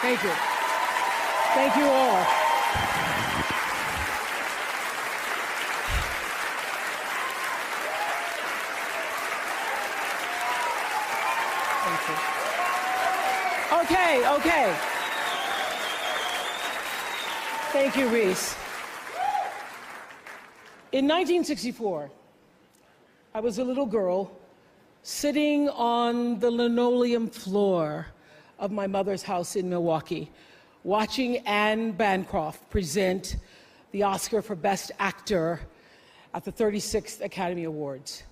Thank you. Thank you all. Thank you. Okay. Thank you, Reese. In 1964, I was a little girl sitting on the linoleum floor of my mother's house in Milwaukee, watching Anne Bancroft present the Oscar for Best Actor at the 36th Academy Awards.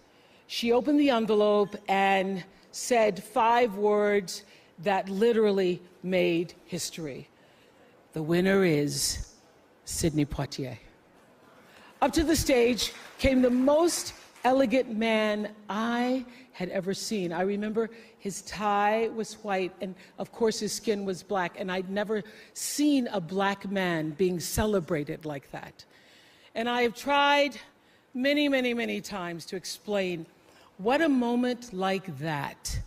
She opened the envelope and said 5 words that literally made history. The winner is Sidney Poitier. Up to the stage came the most elegant man I had ever seen. I remember his tie was white, and of course his skin was black, and I'd never seen a black man being celebrated like that. And I have tried many times to explain what a moment like that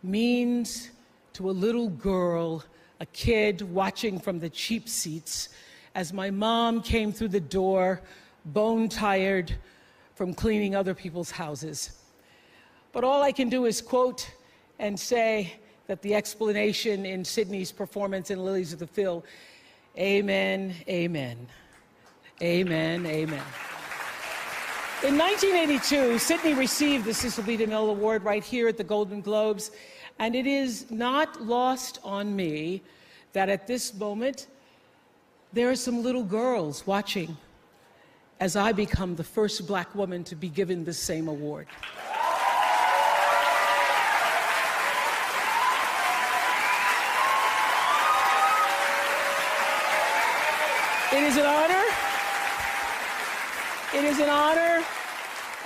means to a little girl, a kid watching from the cheap seats as my mom came through the door, bone-tired from cleaning other people's houses. But all I can do is quote and say that the explanation in Sidney's performance in Lilies of the Field, amen, amen, amen, amen. In 1982, Sidney received the Cecil B. Award right here at the Golden Globes, and it is not lost on me that at this moment, there are some little girls watching as I become the first black woman to be given the same award. It is an honor. It is an honor,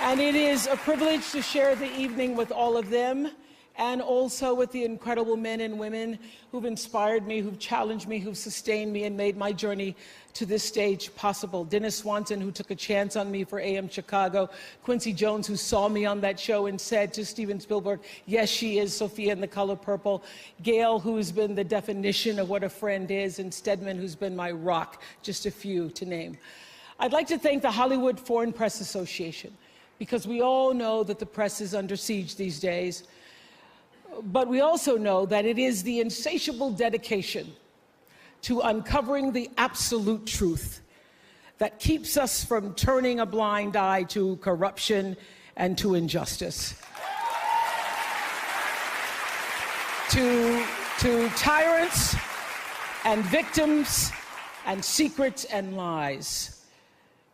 and it is a privilege to share the evening with all of them, and also with the incredible men and women who've inspired me, who've challenged me, who've sustained me, and made my journey to this stage possible. Dennis Swanson, who took a chance on me for AM Chicago. Quincy Jones, who saw me on that show and said to Steven Spielberg, yes, she is Sophia in The Color Purple. Gail, who's been the definition of what a friend is, and Stedman, who's been my rock, just a few to name. I'd like to thank the Hollywood Foreign Press Association, because we all know that the press is under siege these days. But we also know that it is the insatiable dedication to uncovering the absolute truth that keeps us from turning a blind eye to corruption and to injustice, to tyrants and victims and secrets and lies.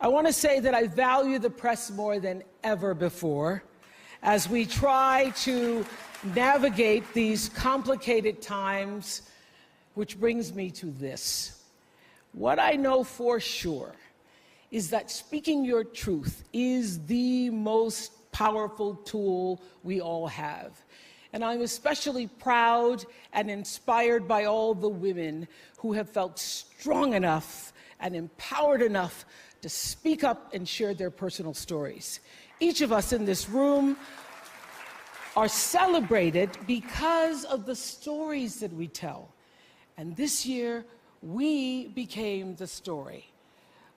I want to say that I value the press more than ever before as we try to navigate these complicated times, which brings me to this. What I know for sure is that speaking your truth is the most powerful tool we all have. And I'm especially proud and inspired by all the women who have felt strong enough and empowered enough to speak up and share their personal stories. Each of us in this room are celebrated because of the stories that we tell. And this year, we became the story.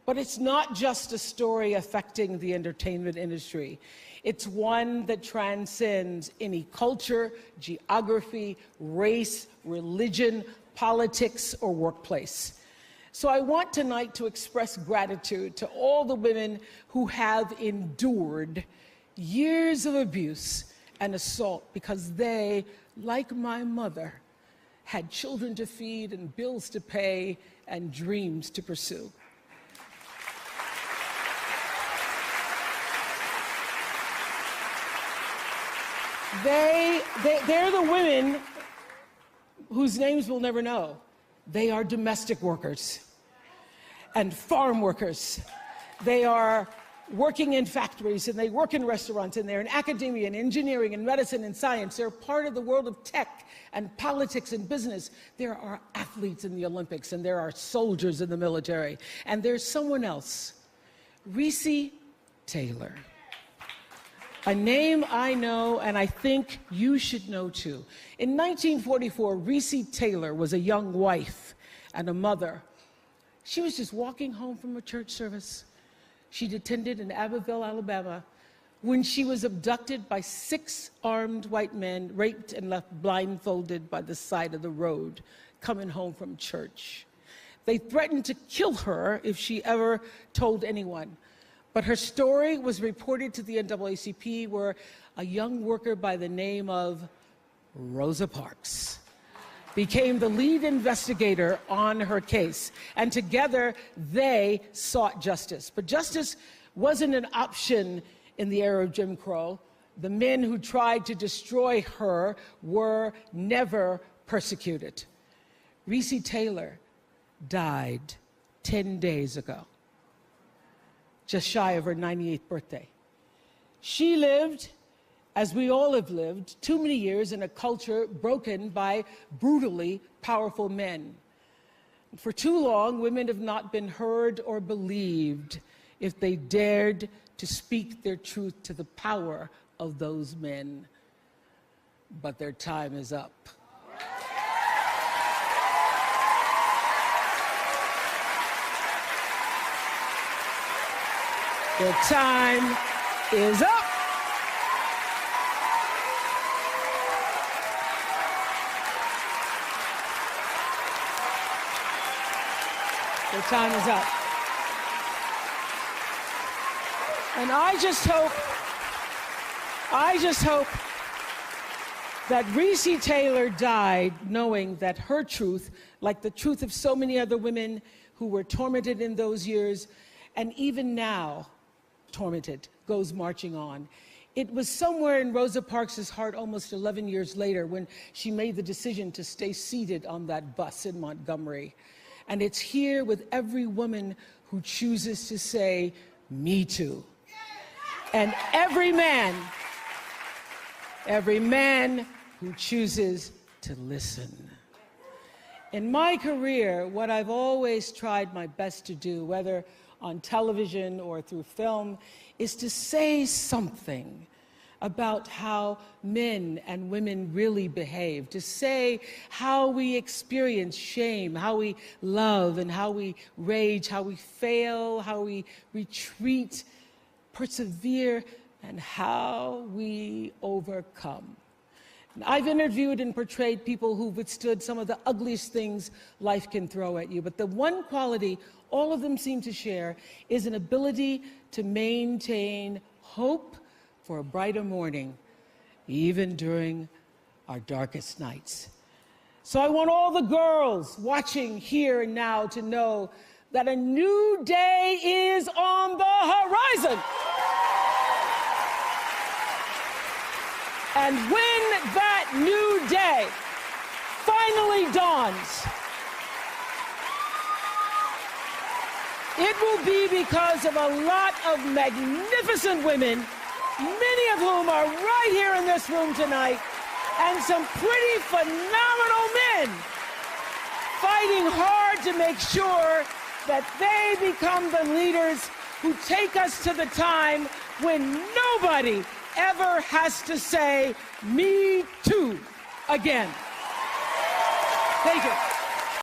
But it's not just a story affecting the entertainment industry. It's one that transcends any culture, geography, race, religion, politics, or workplace. So I want tonight to express gratitude to all the women who have endured years of abuse and assault, because they, like my mother, had children to feed and bills to pay and dreams to pursue. They're the women whose names we'll never know. They are domestic workers and farm workers. They are working in factories, and they work in restaurants, and they're in academia and engineering and medicine and science. They're part of the world of tech and politics and business. There are athletes in the Olympics, and there are soldiers in the military. And there's someone else, Reese Taylor. A name I know and I think you should know too. In 1944, Recy Taylor was a young wife and a mother. She was just walking home from a church service she'd attended in Abbeville, Alabama, when she was abducted by 6 armed white men, raped and left blindfolded by the side of the road, coming home from church. They threatened to kill her if she ever told anyone. But her story was reported to the NAACP, where a young worker by the name of Rosa Parks became the lead investigator on her case. And together, they sought justice. But justice wasn't an option in the era of Jim Crow. The men who tried to destroy her were never persecuted. Recy Taylor died 10 days ago, just shy of her 98th birthday. She lived, as we all have lived, too many years in a culture broken by brutally powerful men. For too long, women have not been heard or believed if they dared to speak their truth to the power of those men. But their time is up. Their time is up. Their time is up. And I just hope that Recy Taylor died knowing that her truth, like the truth of so many other women who were tormented in those years, and even now tormented, goes marching on. It was somewhere in Rosa Parks' heart almost 11 years later when she made the decision to stay seated on that bus in Montgomery. And it's here with every woman who chooses to say, "Me too." And every man who chooses to listen. In my career, what I've always tried my best to do, whether on television or through film, is to say something about how men and women really behave, to say how we experience shame, how we love and how we rage, how we fail, how we retreat, persevere, and how we overcome. And I've interviewed and portrayed people who've withstood some of the ugliest things life can throw at you, but the one quality all of them seem to share is an ability to maintain hope for a brighter morning, even during our darkest nights. So I want all the girls watching here and now to know that a new day is on the horizon. And when that new day finally dawns, it will be because of a lot of magnificent women, many of whom are right here in this room tonight, and some pretty phenomenal men fighting hard to make sure that they become the leaders who take us to the time when nobody ever has to say, "Me too," again. Thank you.